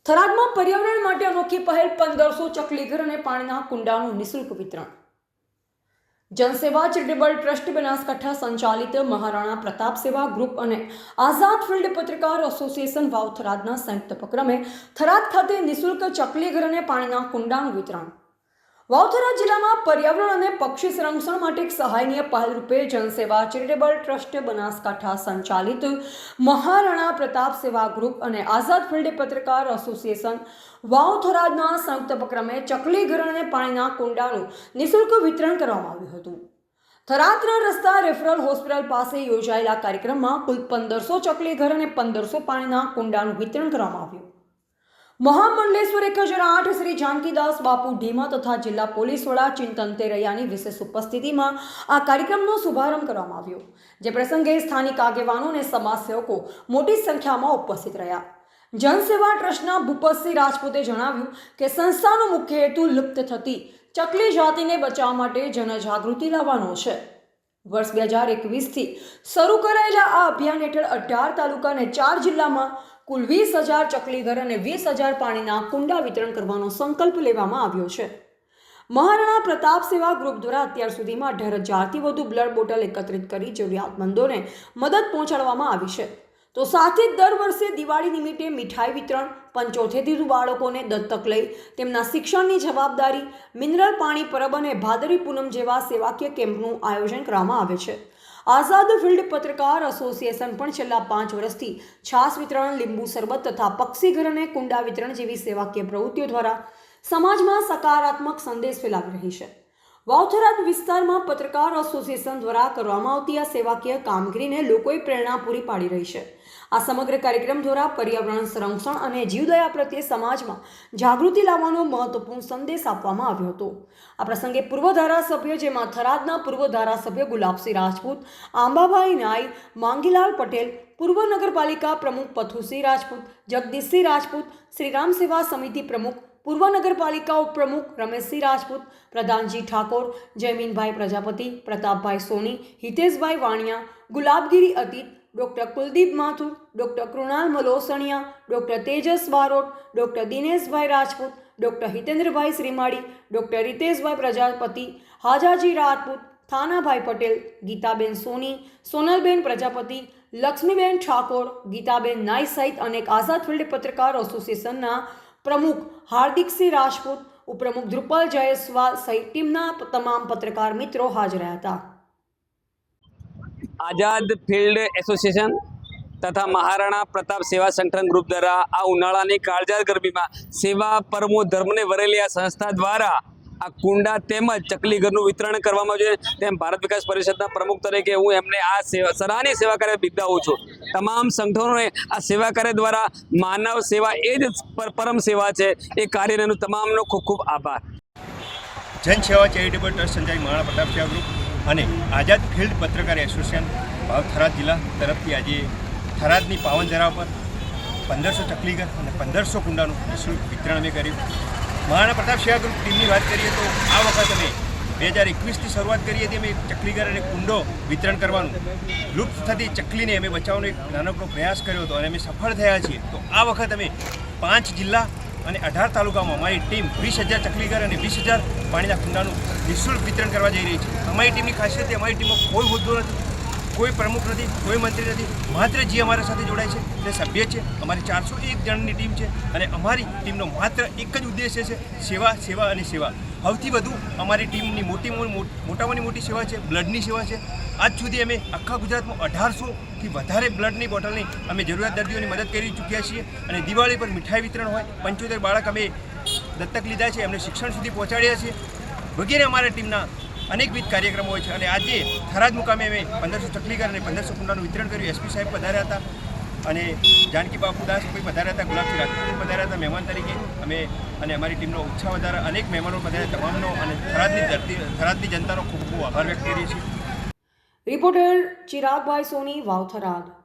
થરાદમાં પર્યાવરણ માટે અનોખી પહેલ 1500 ચકલી ઘર અને પાણીના કુંડાનું નિઃશુલ્ક વિતરણ। જનસેવા ચેરિટેબલ ટ્રસ્ટ બનાસકાંઠા સંચાલિત મહારાણા પ્રતાપ સેવા ગ્રુપ અને આઝાદ ફિલ્ડ પત્રકાર એસોસિએશન વાવ થરાદના સંયુક્ત ઉપક્રમે થરાદ ખાતે નિઃશુલ્ક ચકલી ઘર અને પાણીના કુંડાનું વિતરણ। વાવ થરાદ જિલ્લામાં પર્યાવરણ અને પક્ષી સંરક્ષણ માટે એક સહાયનીય પહેલ રૂપે જનસેવા ચેરિટેબલ ટ્રસ્ટ બનાસકાંઠા સંચાલિત મહારાણા પ્રતાપ સેવા ગ્રુપ અને આઝાદ ફિલ્ડ પત્રકાર એસોસિએશન વાવ થરાદના સંયુક્ત ઉપક્રમે ચકલી ઘર અને પાણીના કુંડાનું નિઃશુલ્ક વિતરણ કરવામાં આવ્યું હતું। થરાદ 3 રસ્તા રેફરલ હોસ્પિટલ પાસે યોજાયેલા કાર્યક્રમમાં કુલ 1500 ચકલી ઘર અને 1500 પાણીના કુંડાનું વિતરણ કરવામાં આવ્યું। મહામંડલેશ્વર 1008 શ્રી જાનકીદાસ બાપુ ઢીમા તથા જિલ્લા પોલીસ વડા ચિંતન તેરૈયાની વિશેષ ઉપસ્થિતિમાં આ કાર્યક્રમનો શુભારંભ કરવામાં આવ્યો, જે પ્રસંગે સ્થાનિક આગેવાનો અને સમાજસેવકો મોટી સંખ્યામાં ઉપસ્થિત રહ્યા। જનસેવા ટ્રસ્ટના ભૂપતસિંહ રાજપૂતે જણાવ્યું કે સંસ્થાનો મુખ્ય હેતુ લુપ્ત થતી ચકલી જાતિને બચાવવા માટે જનજાગૃતિ લાવવાનો છે। વર્ષ 2021થી શરૂ કરાયેલા આ અભિયાન હેઠળ 18 તાલુકા અને 4 જિલ્લામાં કુલ 20,000 ચકલી ઘર અને 20,000 પાણીના કુંડા વિતરણ કરવાનો સંકલ્પ લેવામાં આવ્યો છે। મહારાણા પ્રતાપ સેવા ગ્રુપ દ્વારા અત્યાર સુધીમાં 18,000થી વધુ બ્લડ બોટલ એકત્રિત કરી જરૂરિયાતમંદોને મદદ પહોંચાડવામાં આવી છે। તો સાથે જ દર વર્ષે દિવાળી નિમિત્તે મીઠાઈ વિતરણ, 75થી બાળકોને દત્તક લઈ તેમના શિક્ષણની જવાબદારી, મિનરલ પાણી પરબ અને ભાદરવી પૂનમ જેવા સેવાકીય કેમ્પનું આયોજન કરવામાં આવે છે। આઝાદ ફિલ્ડ પત્રકાર એસોસિએશન પણ છેલ્લા 5 વર્ષથી છાશ વિતરણ, લીંબુ શરબત તથા પક્ષી ઘર અને કુંડા વિતરણ જેવી સેવાકીય પ્રવૃત્તિઓ દ્વારા સમાજમાં સકારાત્મક સંદેશ ફેલાવી રહી છે। વાવ થરાદ વિસ્તારમાં પત્રકાર એસોસિએશન દ્વારા કરવામાં આવતી આ સેવાકીય કામગીરીને લોકોએ પ્રેરણા પૂરી પાડી રહી છે। આ સમગ્ર કાર્યક્રમ દ્વારા પર્યાવરણ સંરક્ષણ અને જીવદયા પ્રત્યે સમાજમાં જાગૃતિ લાવવાનો મહત્વપૂર્ણ સંદેશ આપવામાં આવ્યો હતો। આ પ્રસંગે પૂર્વ ધારાસભ્ય, જેમાં થરાદના પૂર્વ ધારાસભ્ય ગુલાબસિંહ રાજપૂત, આંબાભાઈ નાઈ, માંગીલાલ પટેલ, પૂર્વ નગરપાલિકા પ્રમુખ પથુસિંહ રાજપૂત, જગદીશસિંહ રાજપૂત, શ્રીરામ સેવા સમિતિ પ્રમુખ, પૂર્વ નગરપાલિકા ઉપપ્રમુખ Rameshsinh Rajput, Pradhanji Thakor, Jayminbhai Prajapati, Pratapbhai Soni, Hiteshbhai Vaniya, Gulabgiri Atit, doctor Kuldeep Mathur, doctor Krunal Malosaniya, doctor Tejas Barot, doctor Dineshbhai Rajput, doctor Hitendrabhai Shrimali, doctor Riteshbhai Prajapati, Hajaji Rajput, Thanabhai Patel, Gitaben Soni, Sonalben Prajapati, Laxmiben Thakor, Gitaben Nai સહિત અનેક આઝાદ ફિલ્ડ પત્રકાર એસોસિએશનના પ્રમુખ હાર્દિકસિંહ રાજપૂત, ઉપપ્રમુખ ધ્રુપલ જયસ્વાલ સહિત ટીમના તમામ પત્રકાર મિત્રો હાજર રહ્યા હતા। આઝાદ ફિલ્ડ એસોસિએશન તથા મહારાણા પ્રતાપ સેવા સંગઠન ગ્રુપ દ્વારા આ ઉનાળાની કાળઝાળ ગરમીમાં સેવા પરમો ધર્મને વરેલી આ સંસ્થા દ્વારા આ કુંડા તેમજ ચકલી ઘરનું વિતરણ કરવામાં આવ્યું છે। તેમ ભારત વિકાસ પરિષદના પ્રમુખ તરીકે હું એમને આ સરાહનીય સેવા કાર્ય બિરદાવું છું। તમામ સંગઠનોને આ સેવા કાર્ય દ્વારા માનવ સેવા એ જ પરમ સેવા છે, એ કાર્યનો તમામનો ખૂબ ખૂબ આભાર। જનસેવા ચેરિટેબલ ટ્રસ્ટ સંચાલિત મહારાણા પ્રતાપ સેવા ગ્રુપ અને આઝાદ ફિલ્ડ પત્રકાર એસોસિએશન વાવ થરાદ જિલ્લા તરફથી આજે થરાદની પાવન ધરા પર 1500 ચકલી ઘર અને 1500 કુંડાનું નિઃશુલ્ક વિતરણ અમે કર્યું। મહારાણા પ્રતાપ સેવા ગ્રુપ ટીમની વાત કરીએ તો આ વખત અમે 2021થી શરૂઆત કરી હતી। અમે ચકલી ઘર અને કુંડો વિતરણ કરવાનું, લુપ્ત થતી ચકલીને અમે બચાવવાનો એક નાનકડો પ્રયાસ કર્યો હતો અને અમે સફળ થયા છીએ। તો આ વખત અમે 5 જિલ્લા અને 18 તાલુકામાં અમારી ટીમ 20,000 ચકલી ઘર અને 20,000 પાણીના કુંડાનું નિઃશુલ્ક વિતરણ કરવા જઈ રહી છે। અમારી ટીમની ખાસિયત, અમારી ટીમમાં કોઈ હોદ્દો નથી, કોઈ પ્રમુખ નથી, કોઈ મંત્રી નથી, માત્ર જે અમારા સાથે જોડાય છે તે સભ્ય છે। અમારી 401 જણની ટીમ છે અને અમારી ટીમનો માત્ર એક જ ઉદ્દેશ્ય છે, સેવા, સેવા અને સેવા। સૌથી વધુ અમારી ટીમની મોટામાં મોટી સેવા છે બ્લડની સેવા છે। આજ સુધી અમે આખા ગુજરાતમાં 1800થી વધારે બ્લડની બોટલની અમે જરૂરિયાત દર્દીઓની મદદ કરી ચૂક્યા છીએ અને દિવાળી પર મીઠાઈ વિતરણ હોય, 75 બાળક અમે દત્તક લીધા છે, એમને શિક્ષણ સુધી પહોંચાડ્યા છે, વગેરે અમારા ટીમના અનેકવિધ કાર્યક્રમો હોય છે। અને આજે થરાદ મુકામે અમે 1500 ચકલી ઘર અને 1500 કુંડાનું વિતરણ કર્યું। એસપી સાહેબ પધાર્યા હતા અને જાનકી બાપુદાસ કોઈ પધાર્યા હતા, ગુલાબસિંહ રાજપૂત પધાર્યા હતા મહેમાન તરીકે। અમે અને અમારી ટીમનો ઉત્સાહ વધારા અનેક મહેમાનો પધાર્યા, તમામનો અને થરાદની જનતાનો ખૂબ ખૂબ આભાર વ્યક્ત કરીએ છીએ। રિપોર્ટર ચિરાગભાઈ સોની, વાવ થરાદ।